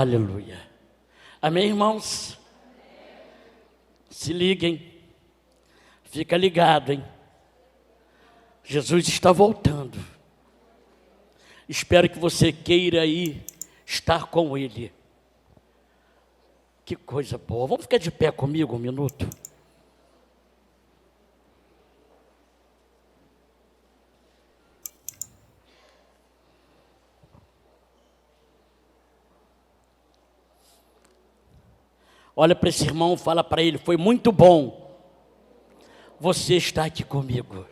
Aleluia. Amém, irmãos? Se liguem. Fica ligado, hein? Jesus está voltando. Espero que você queira ir estar com Ele. Que coisa boa. Vamos ficar de pé comigo um minuto? Olha para esse irmão, fala para ele: foi muito bom você estar aqui comigo.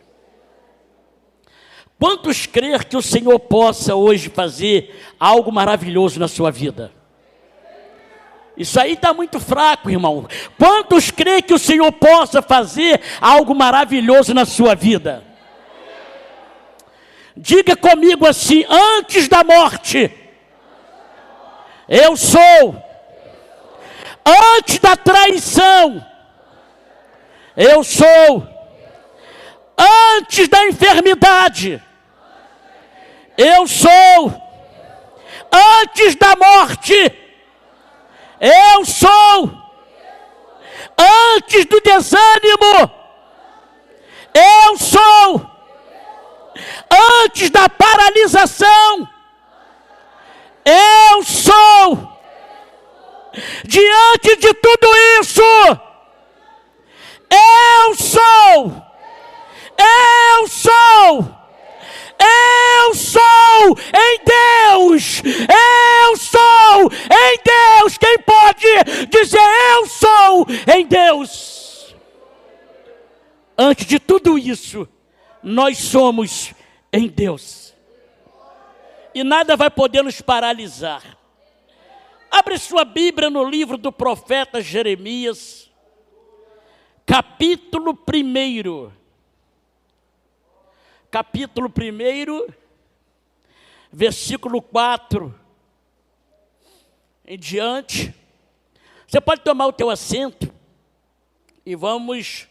Quantos crer que o Senhor possa hoje fazer algo maravilhoso na sua vida? Isso aí está muito fraco, irmão. Quantos crer que o Senhor possa fazer algo maravilhoso na sua vida? Diga comigo assim: antes da morte, eu sou. Antes da traição, eu sou. Antes da enfermidade, eu sou. Antes da morte, eu sou. Antes do desânimo, eu sou. Antes da paralisação, eu sou. Diante de tudo isso, eu sou. Eu sou. Eu sou em Deus. Eu sou em Deus. Quem pode dizer eu sou em Deus? Antes de tudo isso, nós somos em Deus. E nada vai poder nos paralisar. Abre sua Bíblia no livro do profeta Jeremias, capítulo 1. Capítulo 1, versículo 4 em diante. Você pode tomar o teu assento e vamos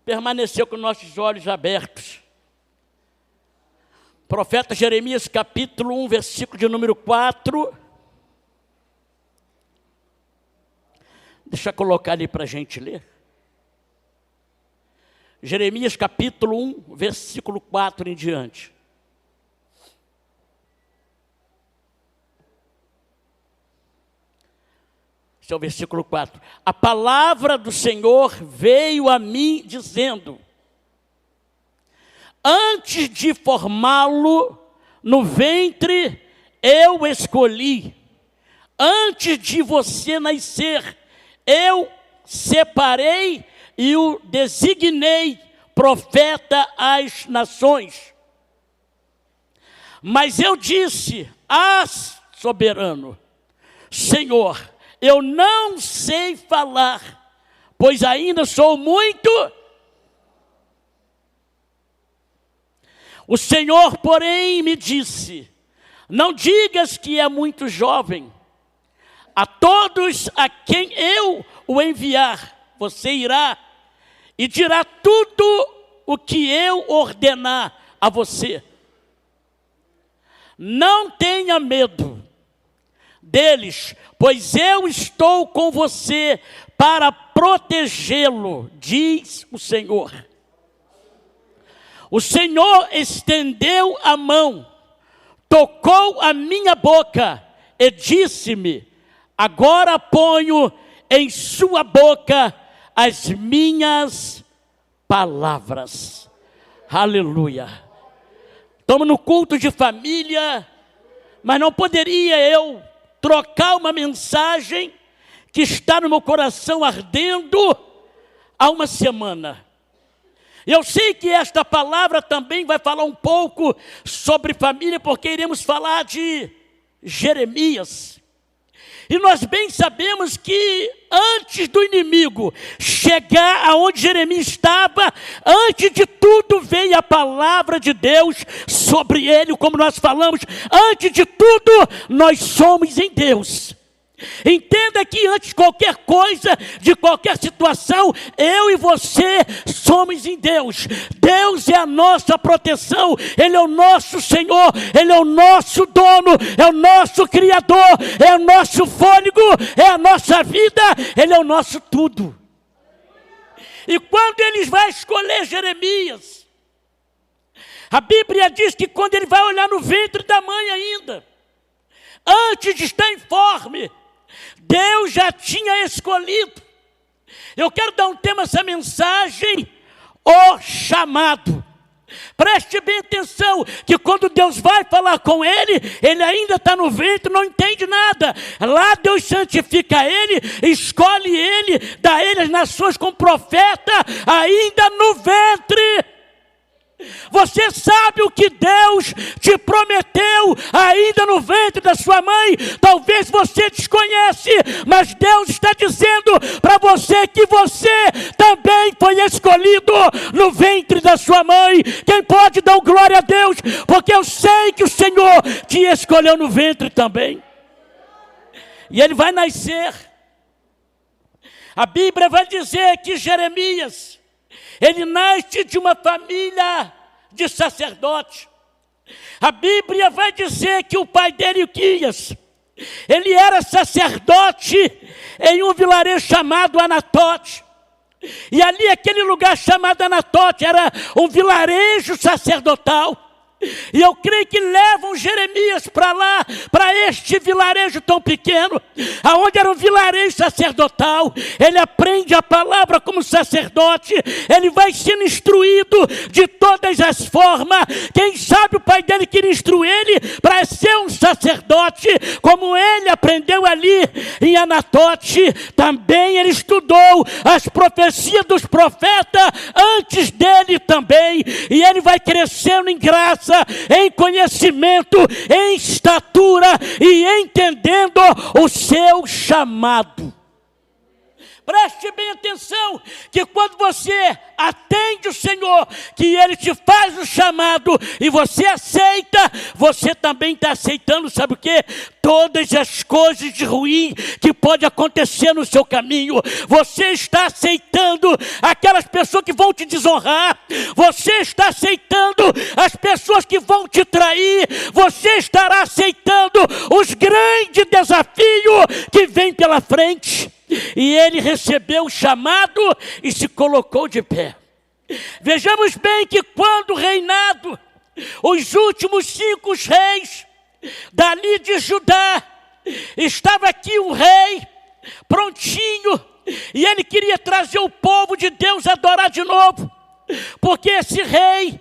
permanecer com nossos olhos abertos. Profeta Jeremias, capítulo 1, versículo de número 4. Deixa eu colocar ali para a gente ler. Jeremias, capítulo 1, versículo 4 em diante. Esse é o versículo 4. A palavra do Senhor veio a mim dizendo: antes de formá-lo no ventre, eu escolhi. Antes de você nascer, eu separei e o designei profeta às nações. Mas eu disse: soberano Senhor, eu não sei falar, pois ainda sou muito. O Senhor, porém, me disse: não digas que é muito jovem. A todos a quem eu o enviar, você irá e dirá tudo o que eu ordenar a você. Não tenha medo deles, pois eu estou com você para protegê-lo, diz o Senhor. O Senhor estendeu a mão, tocou a minha boca e disse-me: agora ponho em sua boca as minhas palavras. Aleluia. Estamos no culto de família, mas não poderia eu trocar uma mensagem que está no meu coração ardendo há uma semana. Eu sei que esta palavra também vai falar um pouco sobre família, porque iremos falar de Jeremias. E nós bem sabemos que antes do inimigo chegar aonde Jeremias estava, antes de tudo veio a palavra de Deus sobre ele, como nós falamos. Antes de tudo, nós somos em Deus. Entenda que antes de qualquer coisa, de qualquer situação, eu e você somos em Deus. Deus é a nossa proteção, Ele é o nosso Senhor, Ele é o nosso dono, é o nosso Criador, é o nosso fôlego, é a nossa vida, Ele é o nosso tudo. E quando Ele vai escolher Jeremias, a Bíblia diz que quando Ele vai olhar no ventre da mãe ainda, antes de estar informe, Deus já tinha escolhido. Eu quero dar um tema a essa mensagem: o chamado. Preste bem atenção, que quando Deus vai falar com ele, ele ainda está no ventre, não entende nada. Lá Deus santifica ele, escolhe ele, dá ele as nações como profeta, ainda no ventre. Você sabe o que Deus te prometeu ainda no ventre da sua mãe? Talvez você desconhece, mas Deus está dizendo para você que você também foi escolhido no ventre da sua mãe. Quem pode dar glória a Deus? Porque eu sei que o Senhor te escolheu no ventre também. E ele vai nascer. A Bíblia vai dizer que Jeremias, ele nasce de uma família de sacerdote. A Bíblia vai dizer que o pai dele, Uquias, ele era sacerdote em um vilarejo chamado Anatote. E ali, aquele lugar chamado Anatote, era um vilarejo sacerdotal. E eu creio que levam Jeremias para lá, para este vilarejo tão pequeno, aonde era um vilarejo sacerdotal. Ele aprende a palavra como sacerdote, ele vai sendo instruído de todas as formas. Quem sabe o pai dele queria instruir ele para ser um sacerdote, como ele aprendeu ali em Anatote. Também ele estudou as profecias dos profetas antes dele também, e ele vai crescendo em graça, em conhecimento, em estatura e entendendo o seu chamado. Preste bem atenção, que quando você atende o Senhor, que Ele te faz o chamado e você aceita, você também está aceitando, sabe o quê? Todas as coisas de ruim que pode acontecer no seu caminho. Você está aceitando aquelas pessoas que vão te desonrar, você está aceitando as pessoas que vão te trair, você estará aceitando os grandes desafios que vêm pela frente. E ele recebeu o chamado e se colocou de pé. Vejamos bem que quando o reinado, os últimos 5 reis dali de Judá, estava aqui um rei prontinho, e ele queria trazer o povo de Deus a adorar de novo, porque esse rei,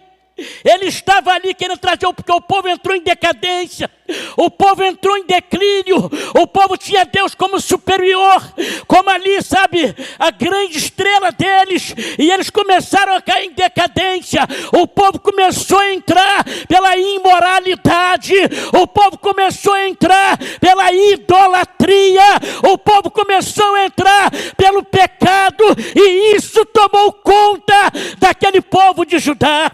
ele estava ali querendo trazer, porque o povo entrou em decadência, o povo entrou em declínio, o povo tinha Deus como superior, como ali, sabe, a grande estrela deles, e eles começaram a cair em decadência. O povo começou a entrar pela imoralidade, o povo começou a entrar pela idolatria, o povo começou a entrar pelo pecado, e isso tomou conta daquele povo de Judá.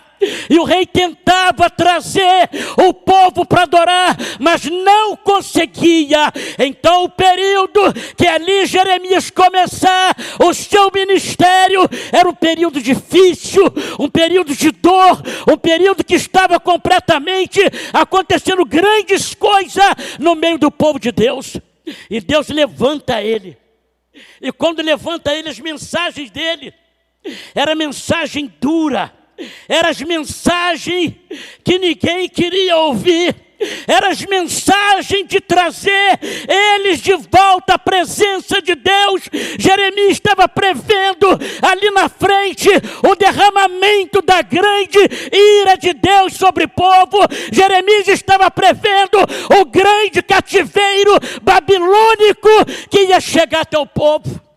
E o rei tentava trazer o povo para adorar, mas não conseguia. Então o período que ali Jeremias começar o seu ministério era um período difícil, um período de dor, um período que estava completamente acontecendo grandes coisas no meio do povo de Deus. E Deus levanta ele, e quando levanta ele, as mensagens dele era mensagem dura, eram as mensagens que ninguém queria ouvir, eram as mensagens de trazer eles de volta à presença de Deus. Jeremias estava prevendo ali na frente o derramamento da grande ira de Deus sobre o povo. Jeremias estava prevendo o grande cativeiro babilônico que ia chegar até o povo.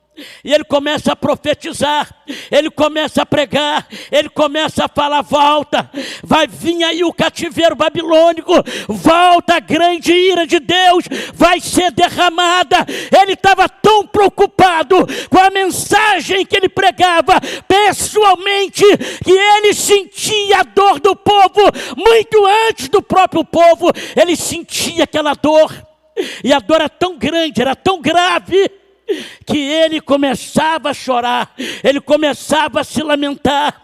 E ele começa a profetizar, ele começa a pregar, ele começa a falar: volta, vai vir aí o cativeiro babilônico, volta, a grande ira de Deus vai ser derramada. Ele estava tão preocupado com a mensagem que ele pregava pessoalmente, que ele sentia a dor do povo muito antes do próprio povo. Ele sentia aquela dor. E a dor era tão grande, era tão grave, que ele começava a chorar, ele começava a se lamentar.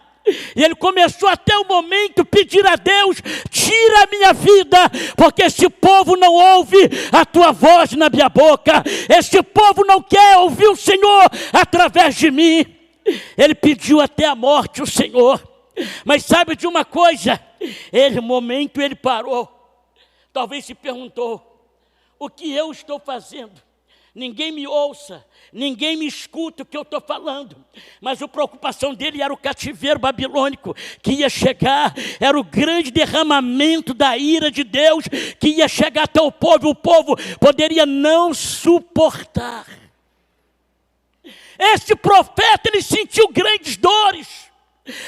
E ele começou até o momento a pedir a Deus: tira a minha vida, porque este povo não ouve a tua voz na minha boca, este povo não quer ouvir o Senhor através de mim. Ele pediu até a morte o Senhor. Mas sabe de uma coisa? No momento ele parou, talvez se perguntou: o que eu estou fazendo? Ninguém me ouça, ninguém me escuta o que eu estou falando. Mas a preocupação dele era o cativeiro babilônico que ia chegar, era o grande derramamento da ira de Deus que ia chegar até o povo poderia não suportar. Este profeta, ele sentiu grandes dores,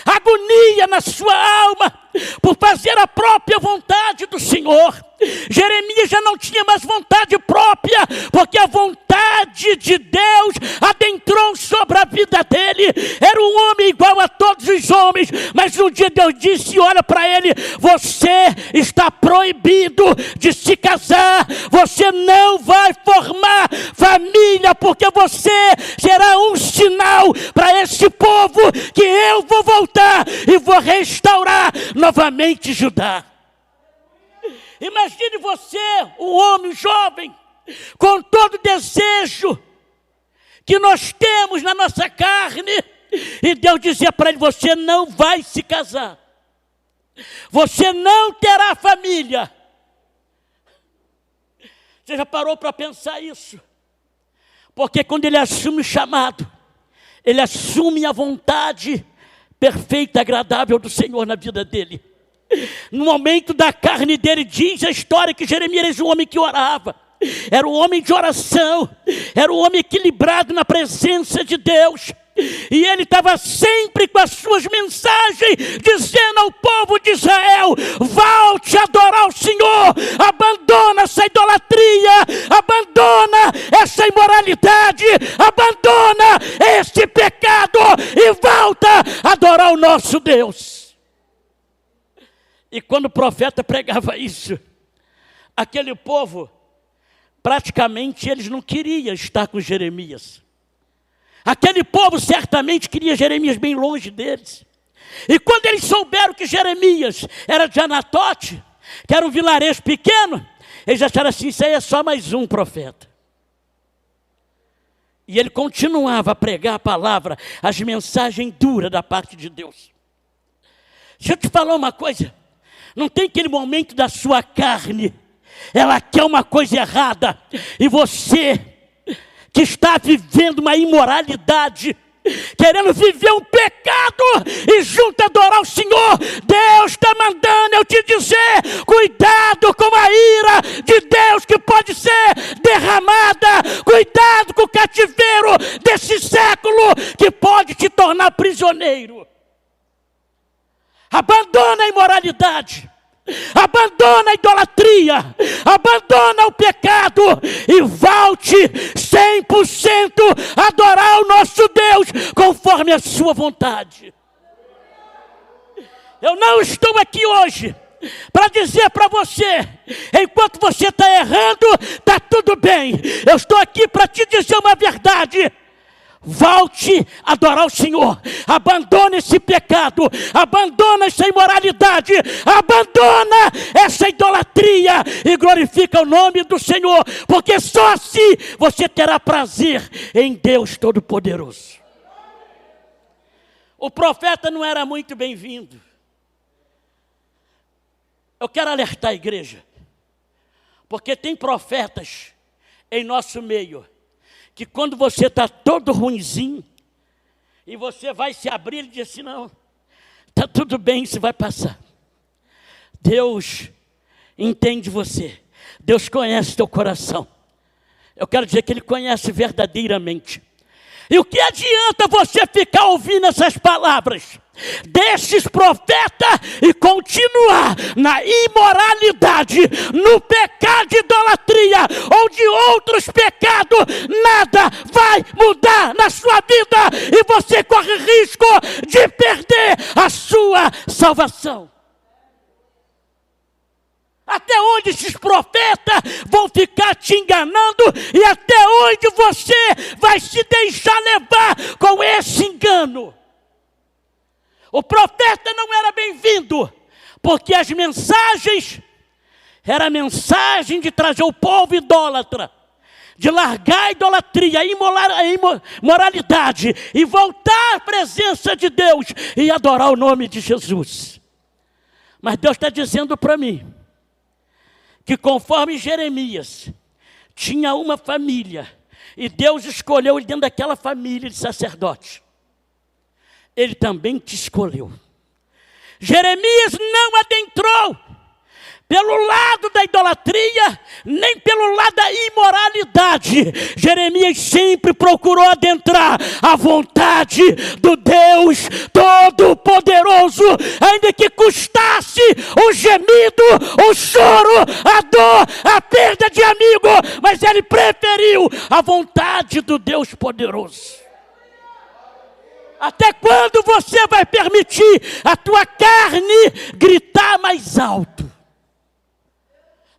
agonia na sua alma, por fazer a própria vontade do Senhor. Jeremias já não tinha mais vontade própria, porque a vontade de Deus adentrou sobre a vida dele. Era um homem igual a todos os homens, mas um dia Deus disse: olha para ele, você está proibido de se casar, você não vai formar família, porque você será um sinal para esse povo que eu vou voltar e vou restaurar novamente Judá. Imagine você, um homem jovem, com todo o desejo que nós temos na nossa carne, e Deus dizia para ele: você não vai se casar, você não terá família. Você já parou para pensar isso? Porque quando ele assume o chamado, ele assume a vontade perfeita e agradável do Senhor na vida dele. No momento da carne dele, diz a história que Jeremias era um homem que orava, era um homem de oração, era um homem equilibrado na presença de Deus. E ele estava sempre com as suas mensagens, dizendo ao povo de Israel: volte a adorar o Senhor, abandona essa idolatria, abandona essa imoralidade, abandona esse pecado e volta a adorar o nosso Deus. E quando o profeta pregava isso, aquele povo, praticamente eles não queriam estar com Jeremias. Aquele povo certamente queria Jeremias bem longe deles. E quando eles souberam que Jeremias era de Anatote, que era um vilarejo pequeno, eles acharam assim: isso aí é só mais um profeta. E ele continuava a pregar a palavra, as mensagens duras da parte de Deus. Deixa eu te falar uma coisa. Não tem aquele momento da sua carne, ela quer uma coisa errada, e você que está vivendo uma imoralidade, querendo viver um pecado e junto adorar o Senhor, Deus está mandando eu te dizer: cuidado com a ira de Deus que pode ser derramada, cuidado com o cativeiro desse século que pode te tornar prisioneiro. Abandona a imoralidade, abandona a idolatria, abandona o pecado e volte 100% a adorar o nosso Deus conforme a sua vontade. Eu não estou aqui hoje para dizer para você: enquanto você está errando, está tudo bem. Eu estou aqui para te dizer uma verdade: volte a adorar o Senhor, abandone esse pecado, abandona essa imoralidade, abandona essa idolatria e glorifica o nome do Senhor, porque só assim você terá prazer em Deus Todo-Poderoso. O profeta não era muito bem-vindo. Eu quero alertar a igreja, porque tem profetas em nosso meio que quando você está todo ruinzinho, e você vai se abrir e dizer assim: não, está tudo bem, isso vai passar. Deus entende você, Deus conhece teu coração. Eu quero dizer que Ele conhece verdadeiramente. E o que adianta você ficar ouvindo essas palavras desses profetas e continuar na imoralidade, no pecado de idolatria ou de outros pecados? Nada vai mudar na sua vida e você corre risco de perder a sua salvação. Até onde esses profetas vão ficar te enganando e até onde você vai se deixar levar com esse engano? O profeta não era bem-vindo, porque as mensagens era a mensagem de trazer o povo idólatra, de largar a idolatria, a imoralidade e voltar à presença de Deus e adorar o nome de Jesus. Mas Deus está dizendo para mim que conforme Jeremias tinha uma família e Deus escolheu ele dentro daquela família de sacerdotes, Ele também te escolheu. Jeremias não adentrou pelo lado da idolatria, nem pelo lado da imoralidade. Jeremias sempre procurou adentrar a vontade do Deus Todo-Poderoso, ainda que custasse o gemido, o choro, a dor, a perda de amigo, mas ele preferiu a vontade do Deus poderoso. Até quando você vai permitir a tua carne gritar mais alto?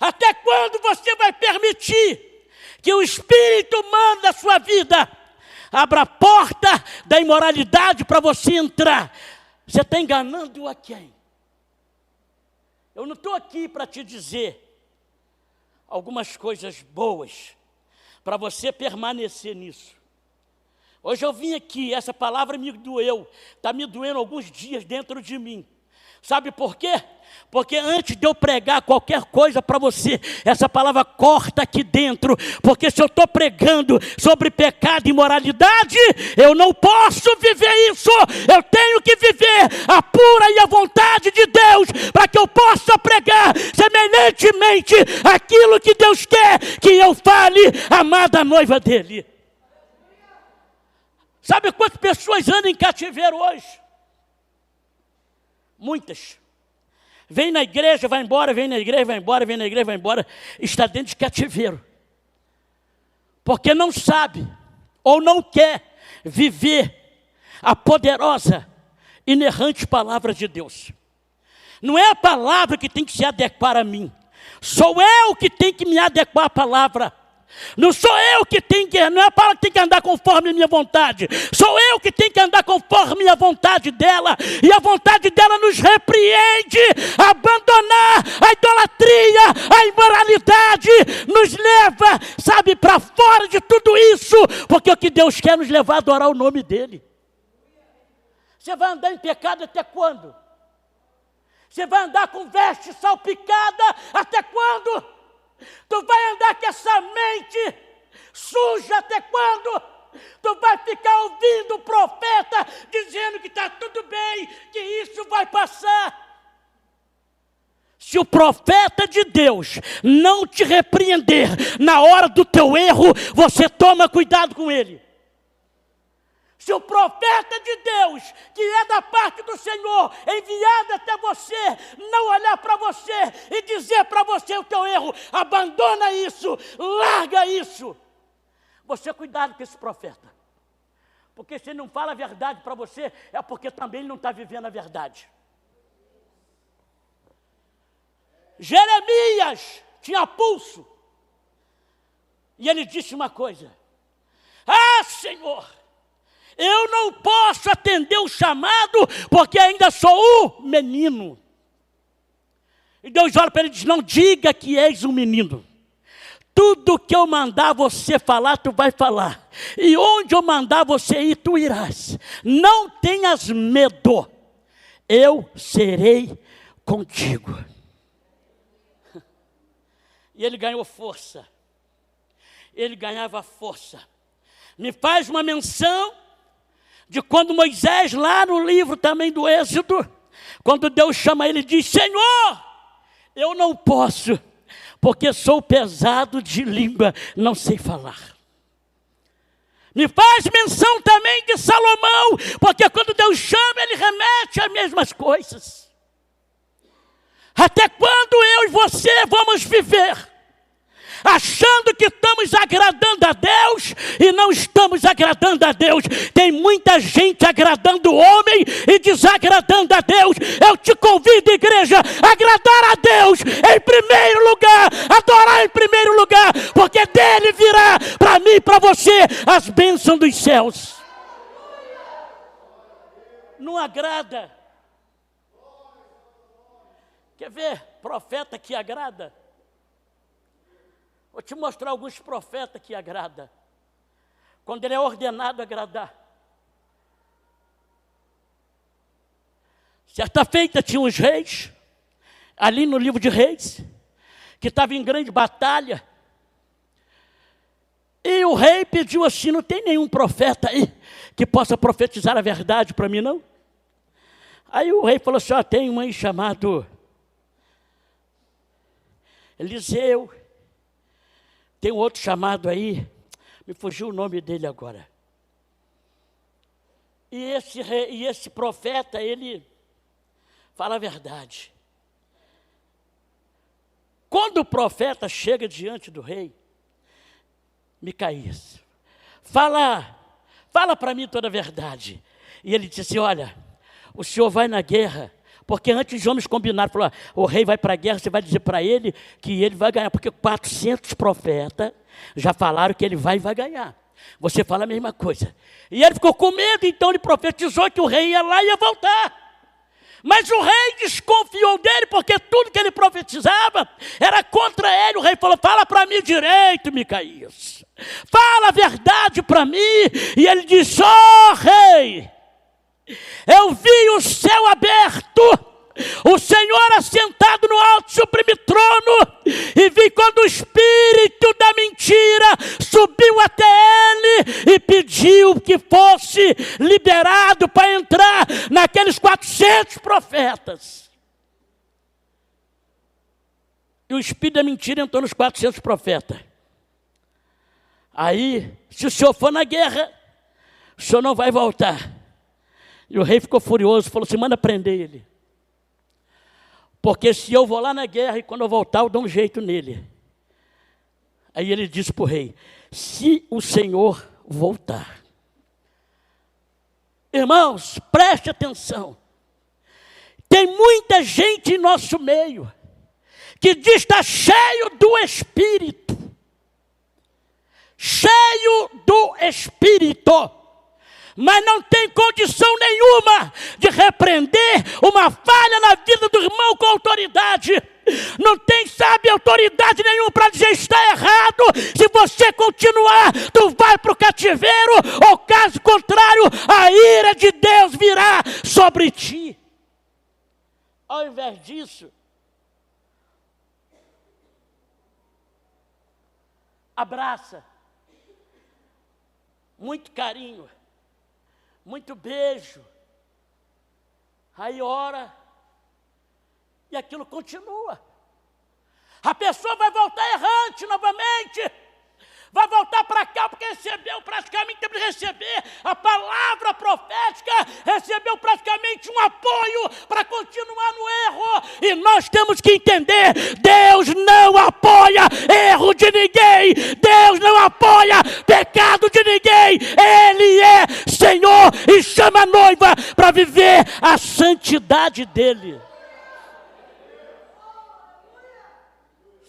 Até quando você vai permitir que o Espírito humano da sua vida abra a porta da imoralidade para você entrar? Você está enganando a quem? Eu não estou aqui para te dizer algumas coisas boas para você permanecer nisso. Hoje eu vim aqui, essa palavra me doeu, está me doendo alguns dias dentro de mim. Sabe por quê? Porque antes de eu pregar qualquer coisa para você, essa palavra corta aqui dentro. Porque se eu estou pregando sobre pecado e imoralidade, eu não posso viver isso. Eu tenho que viver a pura e a vontade de Deus, para que eu possa pregar semelhantemente aquilo que Deus quer que eu fale, amada noiva dele. Sabe quantas pessoas andam em cativeiro hoje? Muitas. Vem na igreja, vai embora, vem na igreja, vai embora, vem na igreja, vai embora. Está dentro de cativeiro. Porque não sabe ou não quer viver a poderosa, inerrante palavra de Deus. Não é a palavra que tem que se adequar a mim. Sou eu que tenho que me adequar à palavra. Não sou eu que tenho que, não é a palavra que tem que andar conforme a minha vontade. Sou eu que tenho que andar conforme a vontade dela. E a vontade dela nos repreende a abandonar a idolatria, a imoralidade. Nos leva, sabe, para fora de tudo isso. Porque o que Deus quer nos levar a adorar o nome dele. Você vai andar em pecado até quando? Você vai andar com veste salpicada até quando? Tu vai andar com essa mente suja até quando? Tu vai ficar ouvindo o profeta dizendo que está tudo bem, que isso vai passar. Se o profeta de Deus não te repreender na hora do teu erro, você toma cuidado com ele. Se o profeta de Deus, que é da parte do Senhor, enviado até você, não olhar para você e dizer para você o teu erro, abandona isso, larga isso. Você cuidado com esse profeta. Porque se ele não fala a verdade para você, é porque também ele não está vivendo a verdade. Jeremias tinha pulso. E ele disse uma coisa. Ah, Senhor! Eu não posso atender o chamado, porque ainda sou um menino. E Deus olha para ele e diz, não diga que és um menino. Tudo que eu mandar você falar, tu vai falar. E onde eu mandar você ir, tu irás. Não tenhas medo. Eu serei contigo. E ele ganhou força. Ele ganhava força. Me faz uma menção de quando Moisés, lá no livro também do Êxodo, quando Deus chama ele, diz, Senhor, eu não posso, porque sou pesado de língua, não sei falar. Me faz menção também de Salomão, porque quando Deus chama, ele remete às mesmas coisas. Até quando eu e você vamos viver achando que estamos agradando a Deus e não estamos agradando a Deus? Tem muita gente agradando o homem e desagradando a Deus. Eu te convido, igreja, a agradar a Deus em primeiro lugar, adorar em primeiro lugar, porque dele virá para mim e para você as bênçãos dos céus. Não agrada. Quer ver profeta que agrada? Vou te mostrar alguns profetas que agrada. Quando ele é ordenado a agradar. Certa feita tinha uns reis, ali no livro de Reis, que estavam em grande batalha. E o rei pediu assim: não tem nenhum profeta aí que possa profetizar a verdade para mim, não? Aí o rei falou assim: ó, tem um aí chamado Eliseu, tem um outro chamado aí, me fugiu o nome dele agora. E esse profeta, ele fala a verdade. Quando o profeta chega diante do rei, Micaías, fala para mim toda a verdade. E ele disse: olha, o senhor vai na guerra, porque antes os homens combinaram, falaram: o rei vai para a guerra, você vai dizer para ele que ele vai ganhar, porque 400 profetas já falaram que ele vai ganhar. Você fala a mesma coisa. E ele ficou com medo, então ele profetizou que o rei ia lá e ia voltar. Mas o rei desconfiou dele, porque tudo que ele profetizava era contra ele. O rei falou: fala para mim direito, Micaías, fala a verdade para mim. E ele disse: ó rei, eu vi o céu aberto, o Senhor assentado no alto sublime trono, e vi quando o espírito da mentira subiu até ele e pediu que fosse liberado para entrar naqueles 400 profetas. E o espírito da mentira entrou nos 400 profetas. Aí, se o senhor for na guerra, o senhor não vai voltar. E o rei ficou furioso, falou assim: manda prender ele. Porque se eu vou lá na guerra e quando eu voltar eu dou um jeito nele. Aí ele disse para o rei: se o Senhor voltar. Irmãos, preste atenção. Tem muita gente em nosso meio que diz estar cheio do Espírito. Cheio do Espírito. Mas não tem condição nenhuma de repreender uma falha na vida do irmão com autoridade. Não tem, sabe, autoridade nenhuma para dizer está errado. Se você continuar, tu vai para o cativeiro, ou caso contrário, a ira de Deus virá sobre ti. Ao invés disso, abraça, muito carinho, muito beijo, aí ora, e aquilo continua. A pessoa vai voltar errante novamente, vai voltar para cá porque recebeu praticamente, tem que receber a palavra profética, recebeu praticamente um apoio para continuar no erro. E nós temos que entender: Deus não apoia erro de ninguém, Deus não apoia pecado de ninguém. Ele é Senhor e chama a noiva para viver a santidade dele.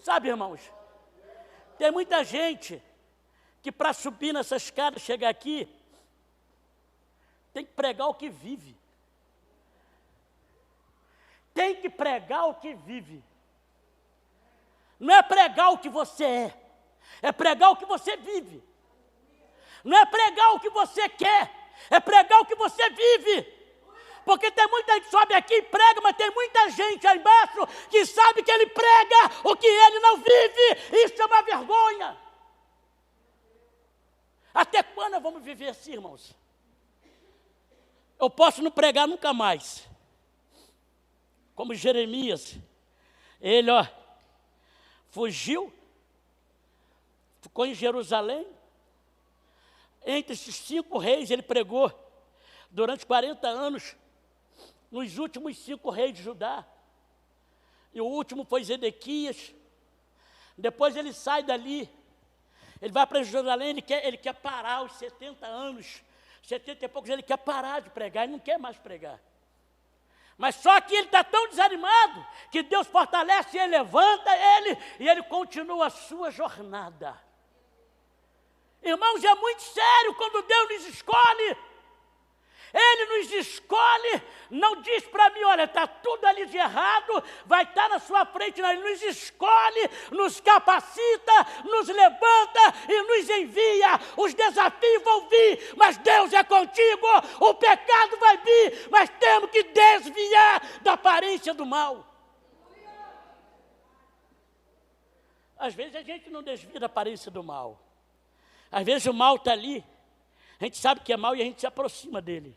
Sabe, irmãos, tem muita gente que para subir nessa escada, chegar aqui, tem que pregar o que vive. Tem que pregar o que vive. Não é pregar o que você é pregar o que você vive. Não é pregar o que você quer, é pregar o que você vive. Porque tem muita gente que sobe aqui e prega, mas tem muita gente aí embaixo que sabe que ele prega o que ele não vive. Isso é uma vergonha. Até quando nós vamos viver assim, irmãos? Eu posso não pregar nunca mais. Como Jeremias, ele fugiu, ficou em Jerusalém. Entre esses 5 reis ele pregou durante 40 anos, nos últimos 5 reis de Judá. E o último foi Zedequias. Depois ele sai dali, ele vai para Jerusalém, ele quer parar os 70 anos, 70 e poucos, ele quer parar de pregar, ele não quer mais pregar. Mas só que ele está tão desanimado que Deus fortalece ele, levanta ele e ele continua a sua jornada. Irmãos, é muito sério quando Deus nos escolhe. Ele nos escolhe, não diz para mim, olha, está tudo ali de errado, vai estar na sua frente, não. Ele nos escolhe, nos capacita, nos levanta e nos envia. Os desafios vão vir, mas Deus é contigo. O pecado vai vir, mas temos que desviar da aparência do mal. Às vezes a gente não desvia da aparência do mal. Às vezes o mal está ali, a gente sabe que é mal e a gente se aproxima dele.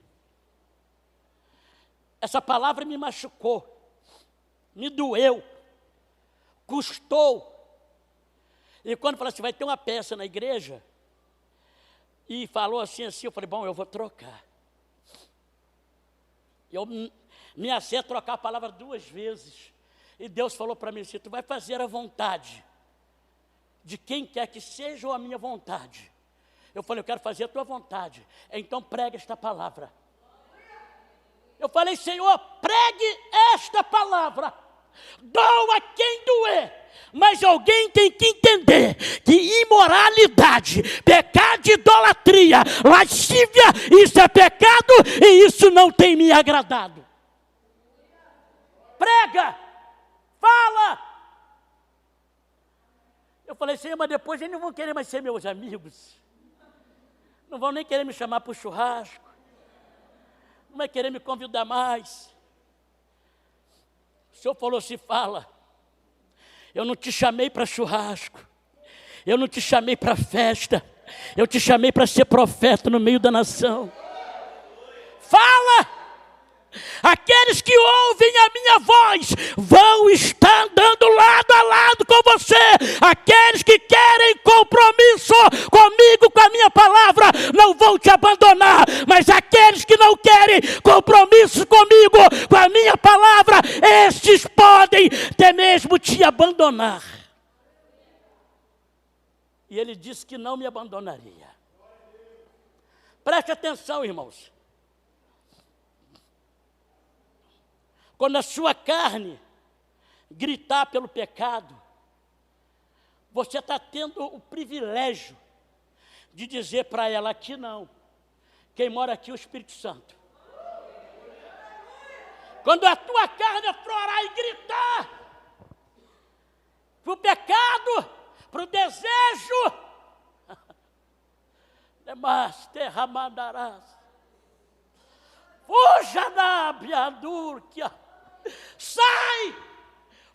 Essa palavra me machucou, me doeu, custou. E quando falou assim, vai ter uma peça na igreja, e falou assim, eu falei, bom, eu vou trocar. Eu me acertei a trocar a palavra 2 vezes. E Deus falou para mim assim, tu vai fazer a vontade de quem quer que seja ou a minha vontade. Eu falei, eu quero fazer a tua vontade. Então prega esta palavra. Eu falei, Senhor, pregue esta palavra. Doa quem doer. Mas alguém tem que entender que imoralidade, pecado de idolatria, lascívia, isso é pecado e isso não tem me agradado. Prega, fala. Eu falei, Senhor, mas depois eles não vão querer mais ser meus amigos. Não vão nem querer me chamar para o churrasco. Não vai querer me convidar mais. O Senhor falou assim, fala. Eu não te chamei para churrasco. Eu não te chamei para festa. Eu te chamei para ser profeta no meio da nação. Fala! Aqueles que ouvem a minha voz vão estar andando lado a lado com você. Aqueles que querem compromisso comigo, com a minha palavra, não vão te abandonar. Mas aqueles que não querem compromisso comigo, com a minha palavra, estes podem até mesmo te abandonar. E ele disse que não me abandonaria. Preste atenção, irmãos. Quando a sua carne gritar pelo pecado, você está tendo o privilégio de dizer para ela, aqui não. Quem mora aqui é o Espírito Santo. Quando a tua carne aflorar e gritar para o pecado, para o desejo, demais derramandarás. Fuja da biadúrquia. Sai!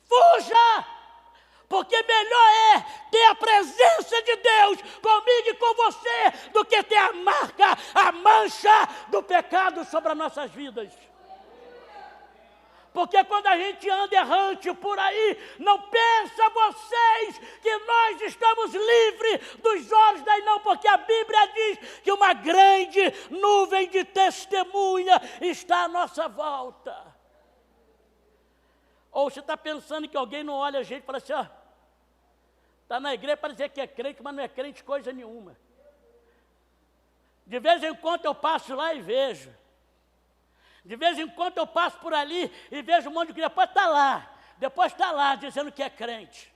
Fuja! Porque melhor é ter a presença de Deus comigo e com você do que ter a marca, a mancha do pecado sobre as nossas vidas. Porque quando a gente anda errante por aí, não pensa vocês que nós estamos livres dos olhos daí não, porque a Bíblia diz que uma grande nuvem de testemunha está à nossa volta. Ou você está pensando que alguém não olha a gente e fala assim, está na igreja para dizer que é crente, mas não é crente coisa nenhuma. De vez em quando eu passo lá e vejo. De vez em quando eu passo por ali e vejo um monte de crente, depois está lá, dizendo que é crente.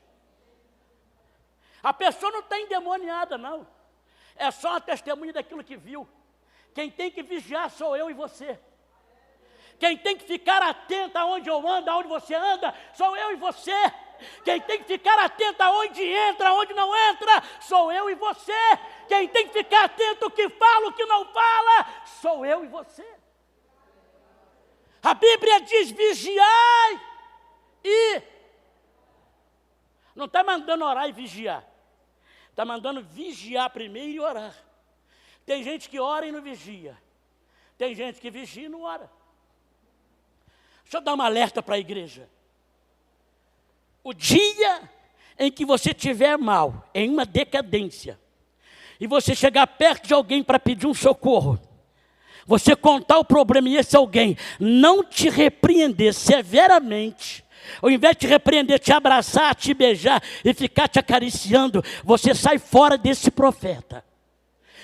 A pessoa não está endemoniada, não. É só uma testemunha daquilo que viu. Quem tem que vigiar sou eu e você. Quem tem que ficar atento aonde eu ando, aonde você anda, sou eu e você. Quem tem que ficar atento aonde entra, aonde não entra, sou eu e você. Quem tem que ficar atento ao que fala, o que não fala, sou eu e você. A Bíblia diz, vigiai e... Não está mandando orar e vigiar. Está mandando vigiar primeiro e orar. Tem gente que ora e não vigia. Tem gente que vigia e não ora. Deixa eu dar uma alerta para a igreja. O dia em que você estiver mal, em uma decadência, e você chegar perto de alguém para pedir um socorro, você contar o problema e esse alguém não te repreender severamente, ao invés de te repreender, te abraçar, te beijar e ficar te acariciando, você sai fora desse profeta.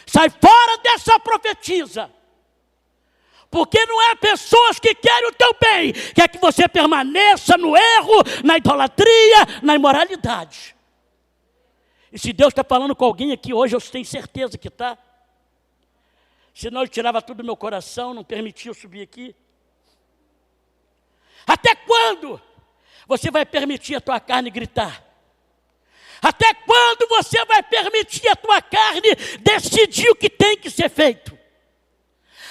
Sai fora dessa profetisa. Porque não é pessoas que querem o teu bem, quer que você permaneça no erro, na idolatria, na imoralidade. E se Deus está falando com alguém aqui hoje, eu tenho certeza que está. Senão Ele tirava tudo do meu coração, não permitia eu subir aqui. Até quando você vai permitir a tua carne gritar? Até quando você vai permitir a tua carne decidir o que tem que ser feito?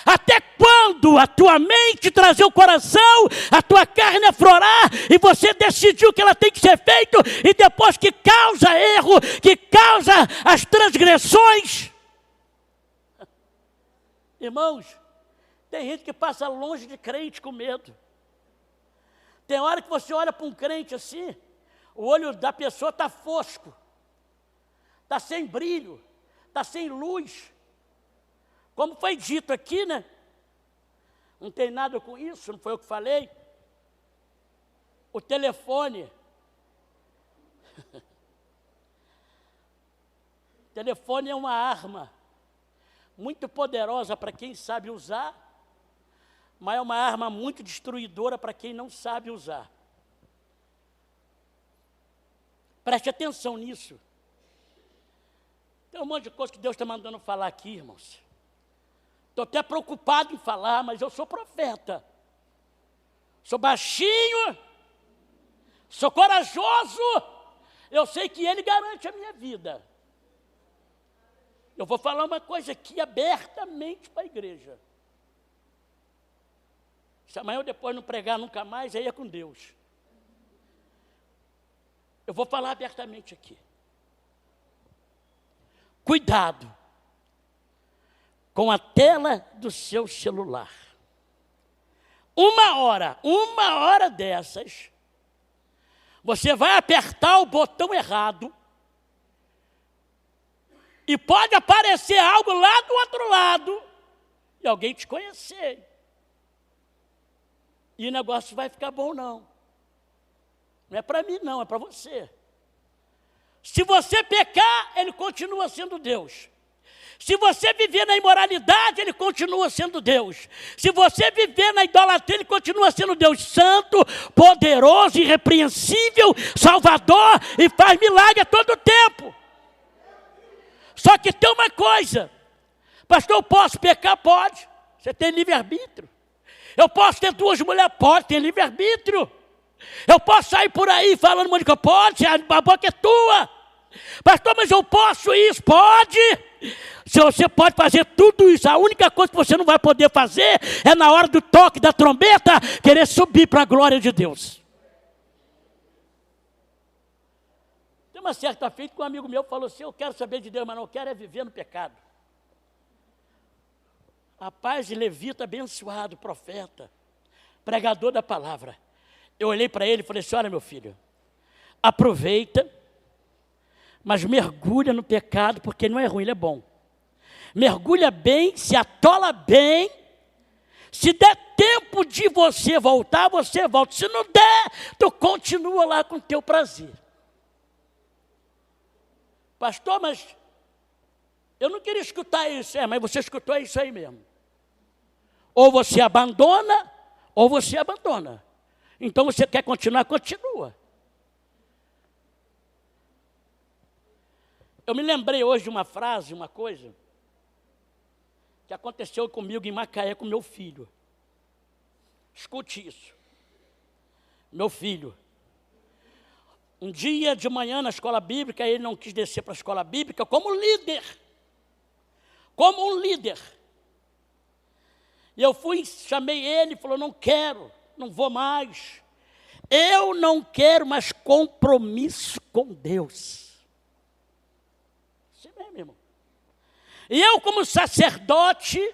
Até quando a tua mente trazer o coração, a tua carne aflorar e você decidiu que ela tem que ser feito e depois que causa erro, que causa as transgressões? Irmãos, tem gente que passa longe de crente com medo. Tem hora que você olha para um crente assim, o olho da pessoa está fosco, está sem brilho, está sem luz. Como foi dito aqui, né? Não tem nada com isso, não foi eu que falei. O telefone. O telefone é uma arma muito poderosa para quem sabe usar, mas é uma arma muito destruidora para quem não sabe usar. Preste atenção nisso. Tem um monte de coisa que Deus está mandando falar aqui, irmãos. Estou até preocupado em falar, mas eu sou profeta. Sou baixinho, sou corajoso, eu sei que Ele garante a minha vida. Eu vou falar uma coisa aqui abertamente para a igreja. Se amanhã ou depois não pregar nunca mais, aí é com Deus. Eu vou falar abertamente aqui. Cuidado com a tela do seu celular. Uma hora dessas, você vai apertar o botão errado e pode aparecer algo lá do outro lado e alguém te conhecer. E o negócio vai ficar bom, não. Não é para mim, não, é para você. Se você pecar, Ele continua sendo Deus. Se você viver na imoralidade, Ele continua sendo Deus. Se você viver na idolatria, Ele continua sendo Deus santo, poderoso, irrepreensível, salvador e faz milagre a todo tempo. Só que tem uma coisa, pastor, eu posso pecar? Pode, você tem livre-arbítrio. Eu posso ter duas mulheres? Pode, tem livre-arbítrio. Eu posso sair por aí falando um monte de coisa? Pode, a boca é tua. Pastor, mas eu posso isso? Pode. Se você pode fazer tudo isso, a única coisa que você não vai poder fazer é na hora do toque da trombeta, querer subir para a glória de Deus. Tem uma certa feita que um amigo meu falou assim, eu quero saber de Deus, mas não quero é viver no pecado. Rapaz de levita abençoado, profeta, pregador da palavra. Eu olhei para ele e falei assim, olha meu filho, aproveita, mas mergulha no pecado, porque não é ruim, ele é bom. Mergulha bem, se atola bem, se der tempo de você voltar, você volta. Se não der, tu continua lá com o teu prazer. Pastor, mas eu não queria escutar isso. Mas você escutou isso aí mesmo. Ou você abandona, ou você abandona. Então você quer continuar, continua. Eu me lembrei hoje de uma frase, uma coisa, que aconteceu comigo em Macaé com meu filho. Escute isso. Meu filho, um dia de manhã na escola bíblica, ele não quis descer para a escola bíblica como líder. Como um líder. E eu fui, chamei ele e falou, não quero, não vou mais. Eu não quero mais compromisso com Deus. Assim mesmo, irmão. E eu, como sacerdote,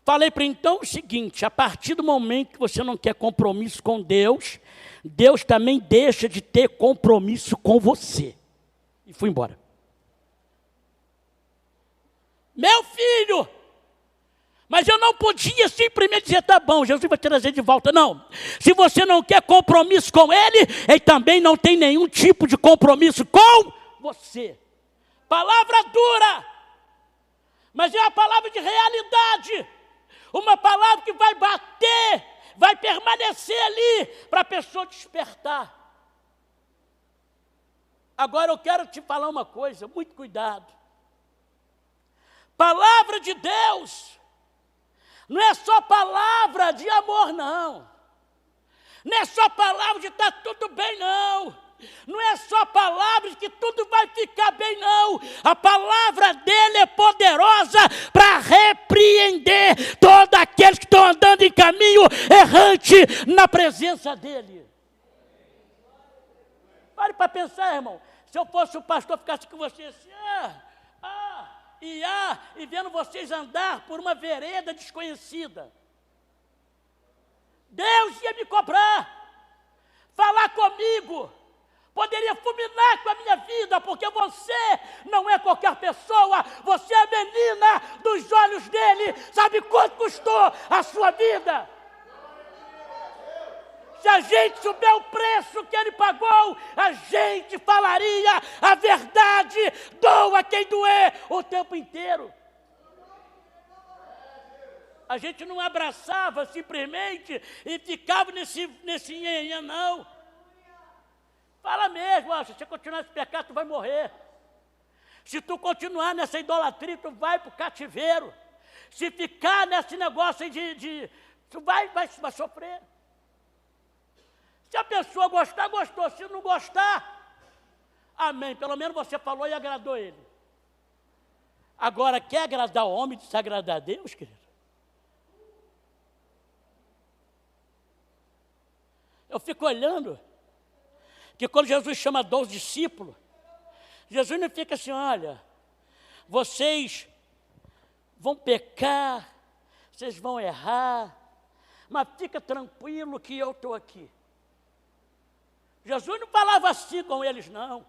falei para ele, então o seguinte, a partir do momento que você não quer compromisso com Deus, Deus também deixa de ter compromisso com você. E fui embora. Meu filho, mas eu não podia simplesmente dizer, tá bom, Jesus vai te trazer de volta. Não, se você não quer compromisso com Ele, Ele também não tem nenhum tipo de compromisso com você. Palavra dura, mas é uma palavra de realidade. Uma palavra que vai bater, vai permanecer ali para a pessoa despertar. Agora eu quero te falar uma coisa, muito cuidado. Palavra de Deus não é só palavra de amor, não. Não é só palavra de estar tudo bem, não. Não é só palavra de que tudo vai ficar bem, não. A palavra dele é poderosa para repreender todos aqueles que estão andando em caminho errante na presença dele. Pare para pensar, irmão. Se eu fosse o pastor, ficasse com vocês assim, e vendo vocês andar por uma vereda desconhecida, Deus ia me cobrar, falar comigo, poderia fulminar com a minha vida, porque você não é qualquer pessoa, você é a menina dos olhos dele. Sabe quanto custou a sua vida? Se a gente souber o preço que ele pagou, a gente falaria a verdade, doa quem doer, o tempo inteiro. A gente não abraçava simplesmente e ficava nesse nhenhê, não. Fala mesmo, se você continuar nesse pecado, tu vai morrer. Se tu continuar nessa idolatria, tu vai para o cativeiro. Se ficar nesse negócio aí tu vai sofrer. Se a pessoa gostar, gostou. Se não gostar, amém. Pelo menos você falou e agradou ele. Agora, quer agradar o homem, desagradar a Deus, querido? Eu fico olhando que quando Jesus chama 12 discípulos, Jesus não fica assim, olha, vocês vão pecar, vocês vão errar, mas fica tranquilo que eu estou aqui. Jesus não falava assim com eles, não.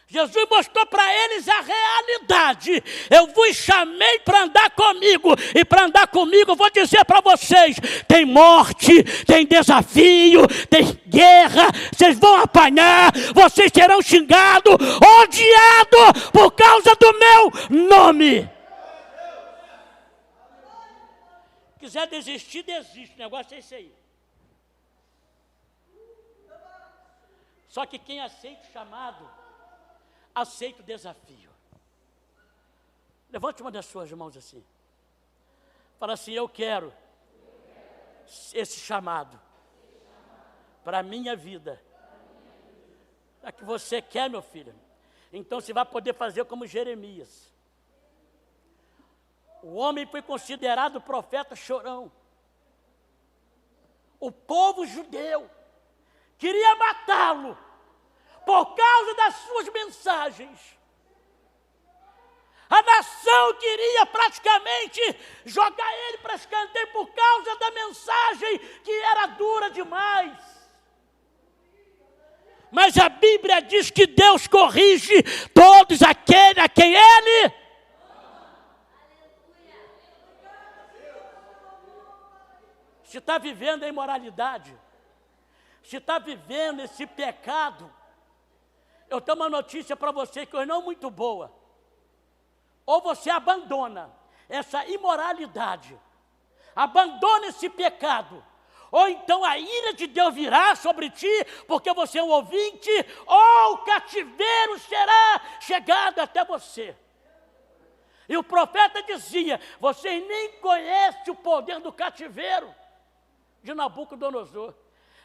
Jesus mostrou para eles a realidade. Eu vos chamei para andar comigo, e para andar comigo, eu vou dizer para vocês, tem morte, tem desafio, tem guerra, vocês vão apanhar, vocês serão xingados, odiados por causa do meu nome. Quiser desistir, desiste, o negócio é esse aí. Só que quem aceita o chamado, aceita o desafio. Levante uma das suas mãos assim. Fala assim, eu quero esse chamado para a minha vida. É que você quer, meu filho. Então você vai poder fazer como Jeremias. O homem foi considerado profeta chorão. O povo judeu queria matá-lo por causa das suas mensagens. A nação queria praticamente jogar ele para escanteio por causa da mensagem que era dura demais. Mas a Bíblia diz que Deus corrige todos aqueles a quem ele se está vivendo a imoralidade, se está vivendo esse pecado, eu tenho uma notícia para você que não é muito boa. Ou você abandona essa imoralidade, abandona esse pecado, ou então a ira de Deus virá sobre ti, porque você é um ouvinte, ou o cativeiro será chegado até você. E o profeta dizia, vocês nem conhecem o poder do cativeiro de Nabucodonosor.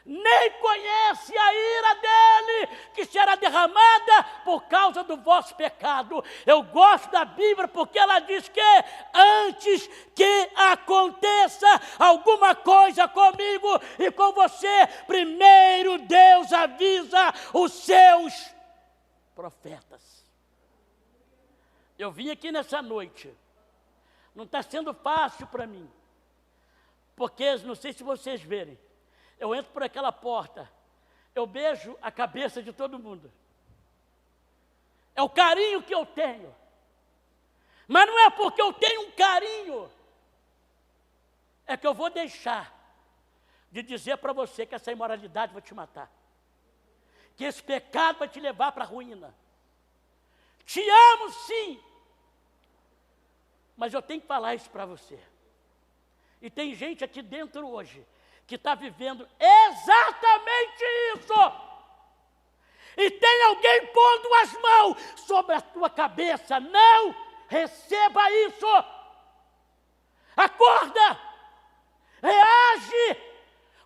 Nem conhece a ira dele, que será derramada por causa do vosso pecado. Eu gosto da Bíblia porque ela diz que antes que aconteça alguma coisa comigo e com você, primeiro Deus avisa os seus profetas. Eu vim aqui nessa noite, não está sendo fácil para mim, porque não sei se vocês verem, eu entro por aquela porta, eu beijo a cabeça de todo mundo. É o carinho que eu tenho. Mas não é porque eu tenho um carinho, é que eu vou deixar de dizer para você que essa imoralidade vai te matar. Que esse pecado vai te levar para a ruína. Te amo sim, mas eu tenho que falar isso para você. E tem gente aqui dentro hoje que está vivendo exatamente isso. E tem alguém pondo as mãos sobre a tua cabeça. Não receba isso. Acorda. Reage.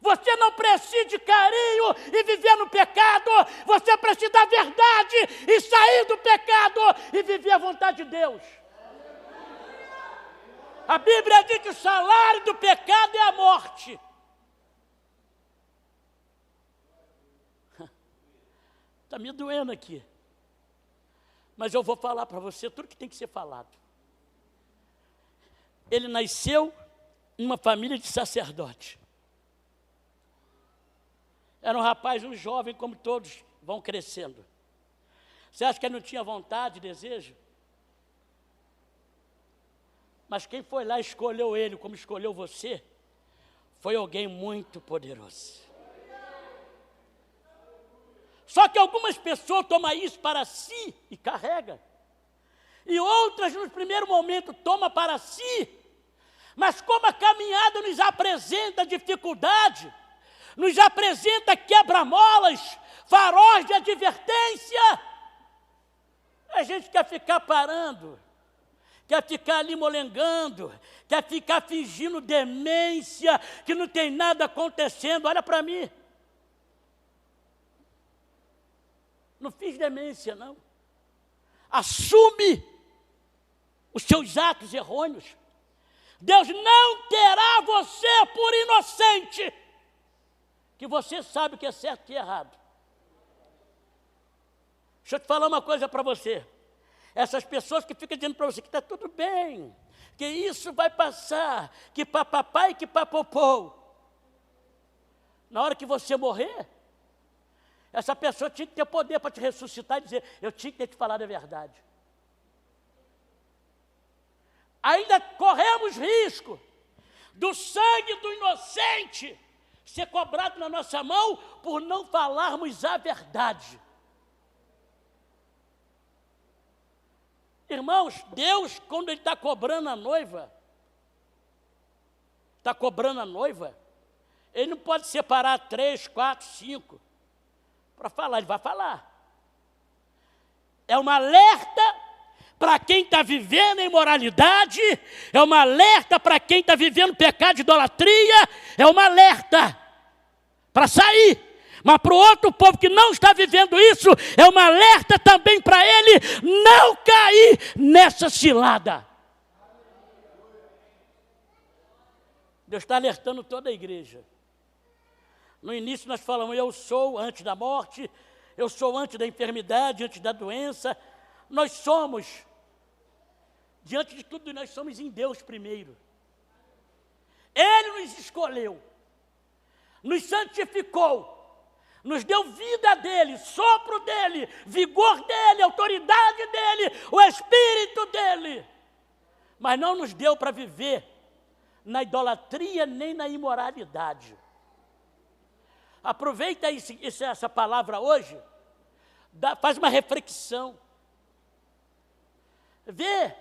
Você não precisa de carinho e viver no pecado. Você precisa da verdade e sair do pecado e viver a vontade de Deus. A Bíblia diz que o salário do pecado é a morte. Está me doendo aqui. Mas eu vou falar para você tudo que tem que ser falado. Ele nasceu em uma família de sacerdote. Era um rapaz, um jovem, como todos vão crescendo. Você acha que ele não tinha vontade, desejo? Mas quem foi lá e escolheu ele, como escolheu você, foi alguém muito poderoso. Só que algumas pessoas tomam isso para si e carregam. E outras, no primeiro momento, tomam para si. Mas como a caminhada nos apresenta dificuldade, nos apresenta quebra-molas, faróis de advertência, a gente quer ficar parando, quer ficar ali molengando, quer ficar fingindo demência, que não tem nada acontecendo. Olha para mim. Não fiz demência, não. Assume os seus atos errôneos. Deus não terá você por inocente, que você sabe o que é certo e o que é errado. Deixa eu te falar uma coisa para você. Essas pessoas que ficam dizendo para você que está tudo bem, que isso vai passar, que papapá e que papopô. Na hora que você morrer, essa pessoa tinha que ter poder para te ressuscitar e dizer, eu tinha que ter te falado a verdade. Ainda corremos risco do sangue do inocente ser cobrado na nossa mão por não falarmos a verdade. Irmãos, Deus, quando Ele está cobrando a noiva, Ele não pode separar 3, 4, 5 para falar, Ele vai falar. É um alerta para quem está vivendo imoralidade, é um alerta para quem está vivendo pecado de idolatria, é um alerta para sair. Mas para o outro povo que não está vivendo isso, é um alerta também para ele não cair nessa cilada. Deus está alertando toda a igreja. No início nós falamos, eu sou antes da morte, eu sou antes da enfermidade, antes da doença. Nós somos, diante de tudo, nós somos em Deus primeiro. Ele nos escolheu, nos santificou, nos deu vida dele, sopro dele, vigor dele, autoridade dele, o Espírito dele. Mas não nos deu para viver na idolatria nem na imoralidade. Aproveita essa palavra hoje, faz uma reflexão. Vê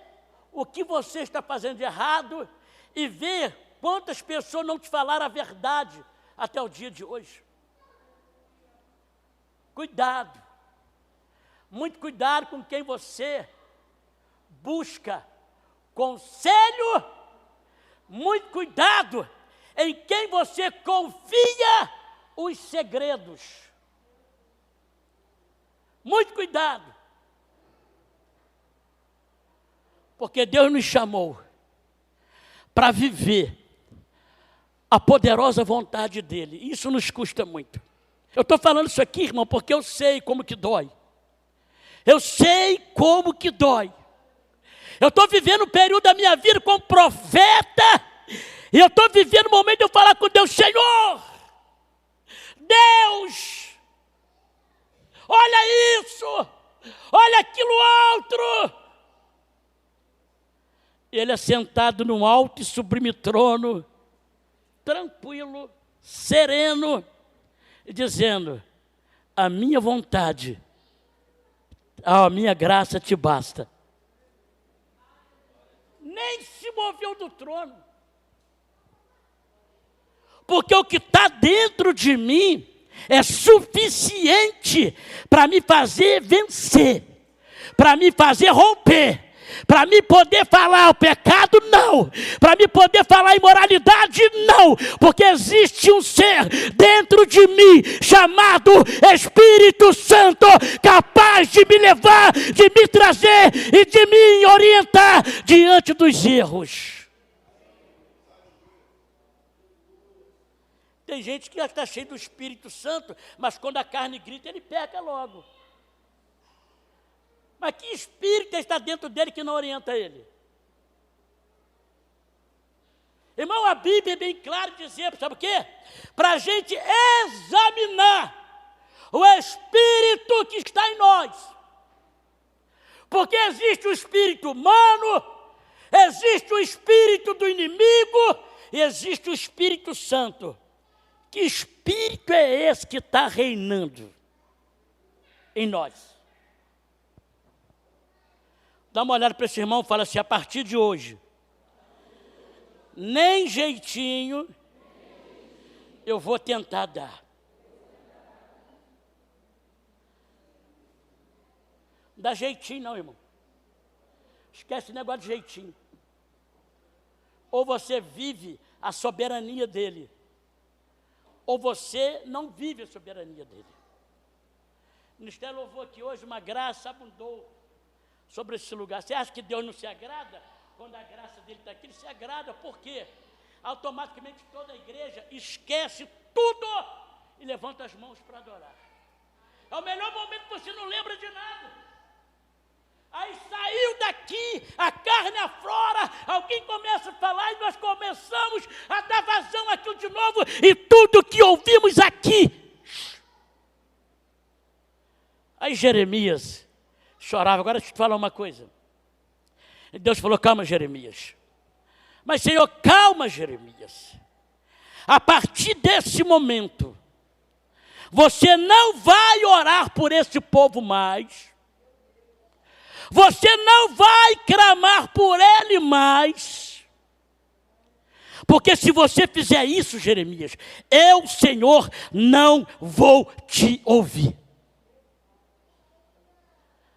o que você está fazendo de errado e vê quantas pessoas não te falaram a verdade até o dia de hoje. Cuidado, muito cuidado com quem você busca conselho, muito cuidado em quem você confia os segredos. Muito cuidado, porque Deus nos chamou para viver a poderosa vontade dEle. Isso nos custa muito. Eu estou falando isso aqui, irmão, porque eu sei como que dói. Eu sei como que dói. Eu estou vivendo um período da minha vida como profeta, e eu estou vivendo um momento de eu falar com Deus, Senhor, Deus, olha isso, olha aquilo outro. Ele é sentado num alto e sublime trono, tranquilo, sereno, dizendo, a minha vontade, a minha graça te basta. Nem se moveu do trono. Porque o que está dentro de mim é suficiente para me fazer vencer, para me fazer romper, para me poder falar o pecado, não. Para me poder falar imoralidade, não. Porque existe um ser dentro de mim, chamado Espírito Santo, capaz de me levar, de me trazer e de me orientar diante dos erros. Tem gente que está cheio do Espírito Santo, mas quando a carne grita, ele peca logo. Mas que espírito está dentro dele que não orienta ele? Irmão, a Bíblia é bem clara dizer, sabe o quê? Para a gente examinar o espírito que está em nós. Porque existe o espírito humano, existe o espírito do inimigo e existe o Espírito Santo. Que espírito é esse que está reinando em nós? Dá uma olhada para esse irmão e fala assim: a partir de hoje, nem jeitinho eu vou tentar dar. Não dá jeitinho não, irmão. Esquece esse negócio de jeitinho. Ou você vive a soberania dele, ou você não vive a soberania dele. O Ministério louvou aqui hoje, uma graça abundou sobre esse lugar. Você acha que Deus não se agrada quando a graça dele está aqui? Ele se agrada, por quê? Automaticamente toda a igreja esquece tudo e levanta as mãos para adorar. É o melhor momento que você não lembra de nada. Aí saiu daqui, a carne aflora, alguém começa a falar e nós começamos a dar vazão àquilo de novo, e tudo que ouvimos aqui. Aí Jeremias chorava. Agora deixa eu te falar uma coisa. Deus falou: calma, Jeremias. Mas, Senhor, calma, Jeremias. A partir desse momento, você não vai orar por esse povo mais. Você não vai clamar por ele mais. Porque se você fizer isso, Jeremias, eu, Senhor, não vou te ouvir.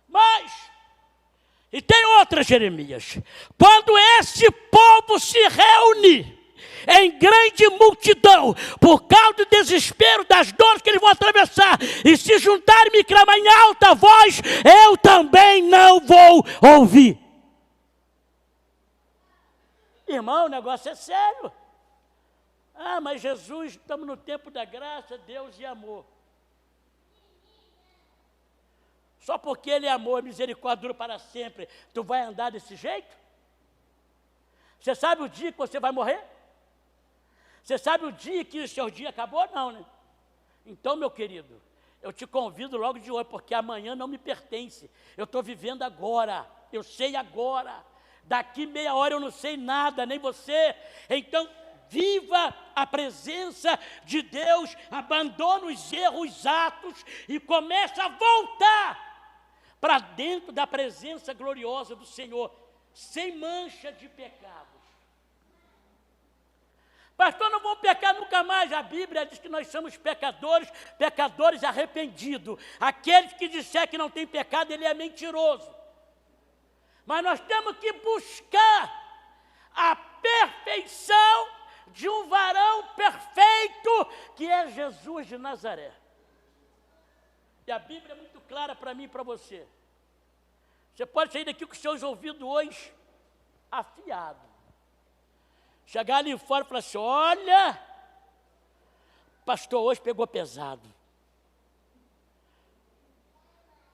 Mas, e tem outra, Jeremias, quando esse povo se reúne em grande multidão, por causa do desespero, das dores que eles vão atravessar, e se juntarem e me clamar em alta voz, eu também não vou ouvir. Irmão, o negócio é sério. Ah, mas Jesus, estamos no tempo da graça, Deus e amor. Só porque Ele é amor e misericórdia dura para sempre, tu vai andar desse jeito? Você sabe o dia que você vai morrer? Você sabe o dia que o seu dia acabou? Não, né? Então, meu querido, eu te convido logo de hoje, porque amanhã não me pertence. Eu estou vivendo agora, eu sei agora. Daqui meia hora eu não sei nada, nem você. Então, viva a presença de Deus, abandona os erros, os atos e começa a voltar para dentro da presença gloriosa do Senhor, sem mancha de pecados. Pastor, não vou pecar nunca mais. A Bíblia diz que nós somos pecadores, pecadores arrependidos. Aquele que disser que não tem pecado, ele é mentiroso. Mas nós temos que buscar a perfeição de um varão perfeito, que é Jesus de Nazaré. E a Bíblia é muito clara para mim e para você. Você pode sair daqui com os seus ouvidos hoje afiados. Chegar ali fora e falar assim: olha, pastor, hoje pegou pesado.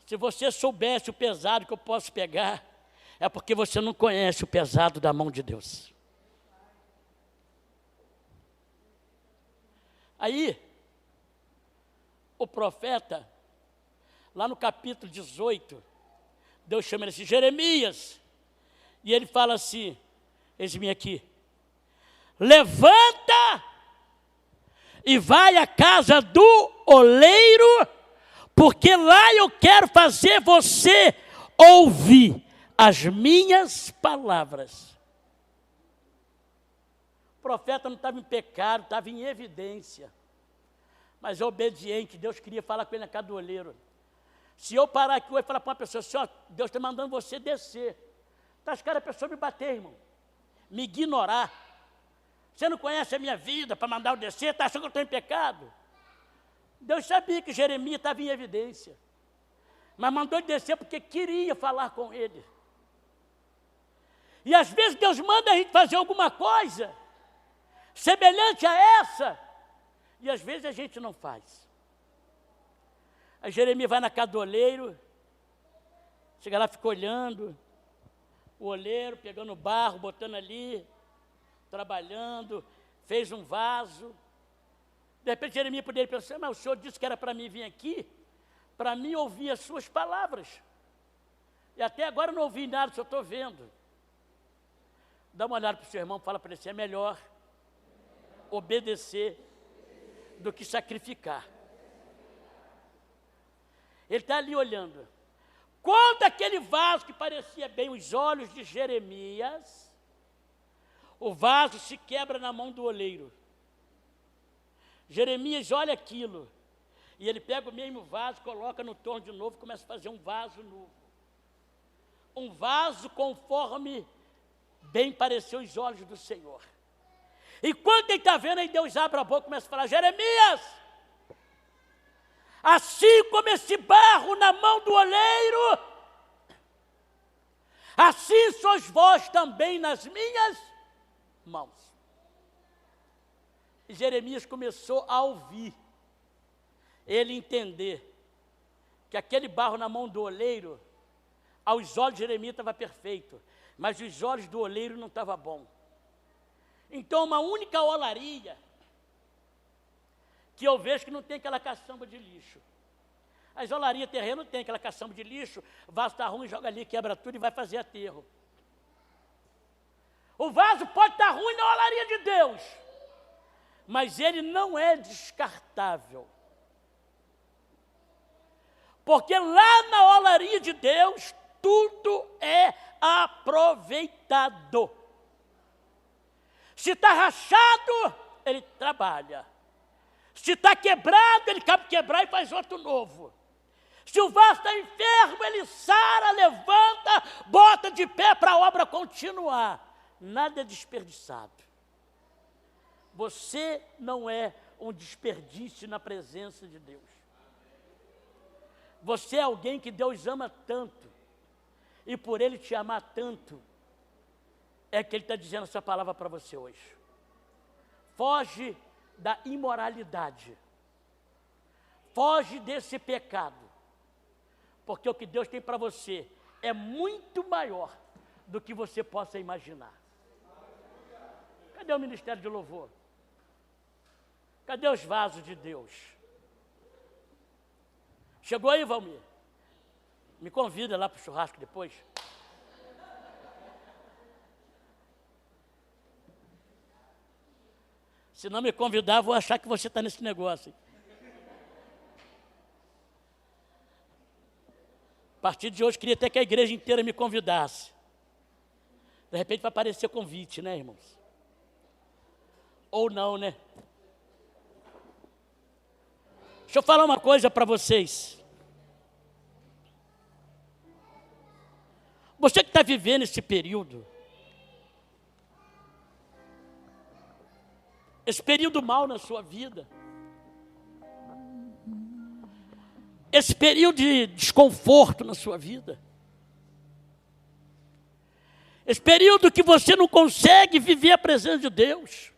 Se você soubesse o pesado que eu posso pegar, é porque você não conhece o pesado da mão de Deus. Aí, o profeta, lá no capítulo 18, Deus chama ele assim: Jeremias, e ele fala assim: eis-me aqui, levanta e vai à casa do oleiro, porque lá eu quero fazer você ouvir as minhas palavras. O profeta não estava em pecado, estava em evidência. Mas é obediente, Deus queria falar com ele na casa do oleiro. Se eu parar aqui hoje e falar para uma pessoa assim, ó, Deus está mandando você descer. Tá as caras, a pessoa me bater, irmão. Me ignorar. Você não conhece a minha vida para mandar eu descer? Está achando que eu estou em pecado? Deus sabia que Jeremias estava em evidência. Mas mandou ele descer porque queria falar com ele. E às vezes Deus manda a gente fazer alguma coisa semelhante a essa, e às vezes a gente não faz. Aí Jeremias vai na casa do oleiro, chega lá, fica olhando, o oleiro pegando barro, botando ali, trabalhando, fez um vaso. De repente Jeremias poderia pensar, mas o senhor disse que era para mim vir aqui, para mim ouvir as suas palavras. E até agora eu não ouvi nada, só estou vendo. Dá uma olhada para o seu irmão, fala para ele assim, é melhor obedecer do que sacrificar. Ele está ali olhando. Quando aquele vaso que parecia bem os olhos de Jeremias, o vaso se quebra na mão do oleiro. Jeremias olha aquilo, e ele pega o mesmo vaso, coloca no torno de novo, começa a fazer um vaso novo. Um vaso conforme bem pareceu os olhos do Senhor. E quando ele está vendo, aí Deus abre a boca e começa a falar, Jeremias, assim como esse barro na mão do oleiro, assim sois vós também nas minhas mãos. E Jeremias começou a ouvir, ele entender que aquele barro na mão do oleiro, aos olhos de Jeremias estava perfeito, mas os olhos do oleiro não estavam bons. Então, uma única olaria, que eu vejo que não tem aquela caçamba de lixo. As olarias terrenas não tem aquela caçamba de lixo, o vaso está ruim, joga ali, quebra tudo e vai fazer aterro. O vaso pode estar ruim na olaria de Deus, mas ele não é descartável. Porque lá na olaria de Deus, tudo é aproveitado. Se está rachado, ele trabalha. Se está quebrado, ele cabe quebrar e faz outro novo. Se o vaso está enfermo, ele sara, levanta, bota de pé para a obra continuar. Nada é desperdiçado. Você não é um desperdício na presença de Deus. Você é alguém que Deus ama tanto. E por Ele te amar tanto, é que Ele está dizendo essa palavra para você hoje. Foge da imoralidade. Foge desse pecado. Porque o que Deus tem para você é muito maior do que você possa imaginar. Cadê o ministério de louvor? Cadê os vasos de Deus? Chegou aí, Valmir? Me convida lá para o churrasco depois. Se não me convidar, vou achar que você está nesse negócio. A partir de hoje, queria até que a igreja inteira me convidasse. De repente vai aparecer convite, né, irmãos? Ou não, né? Deixa eu falar uma coisa para vocês. Você que está vivendo esse período, esse período mal na sua vida, esse período de desconforto na sua vida, esse período que você não consegue viver a presença de Deus,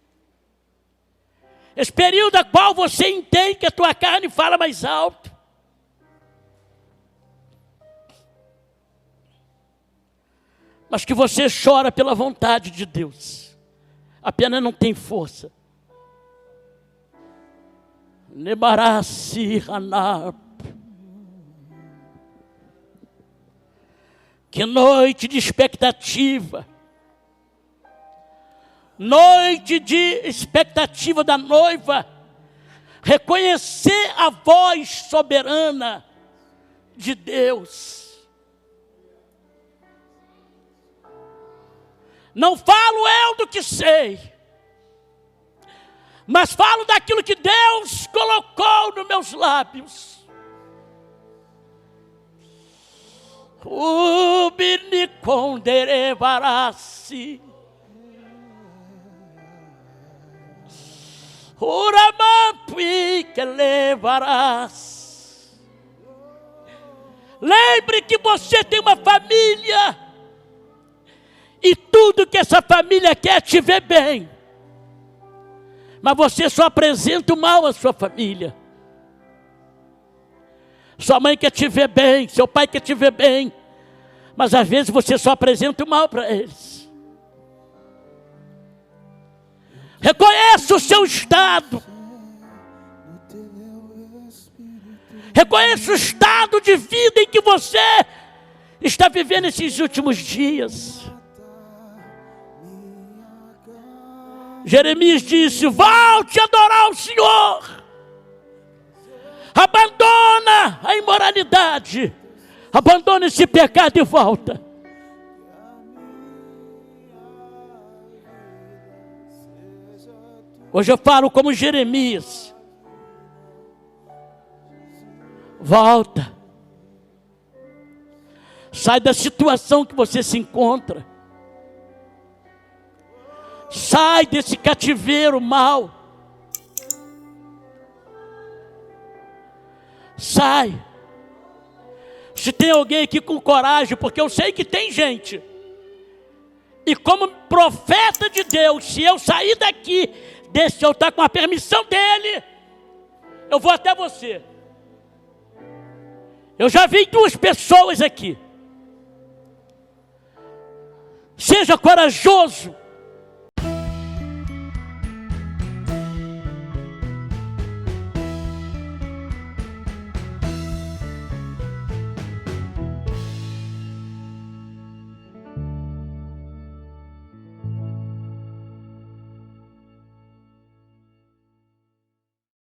esse período a qual você entende que a tua carne fala mais alto, mas que você chora pela vontade de Deus, apenas não tem força. Nebarasi Hanab. Que noite de expectativa. Noite de expectativa da noiva. Reconhecer a voz soberana de Deus. Não falo eu do que sei, mas falo daquilo que Deus colocou nos meus lábios. Ubini conderevarasi. Uramampi que levarás. Lembre que você tem uma família. E tudo que essa família quer é te ver bem. Mas você só apresenta o mal à sua família. Sua mãe quer te ver bem, seu pai quer te ver bem. Mas às vezes você só apresenta o mal para eles. Reconheça o seu estado. Reconheça o estado de vida em que você está vivendo esses últimos dias. Jeremias disse: volte a adorar o Senhor. Abandona a imoralidade. Abandona esse pecado e volta. Hoje eu falo como Jeremias. Volta. Sai da situação que você se encontra. Sai desse cativeiro mal. Sai. Se tem alguém aqui com coragem, porque eu sei que tem gente. E como profeta de Deus, se eu sair daqui, desse altar com a permissão dele, eu vou até você. Eu já vi 2 pessoas aqui. Seja corajoso.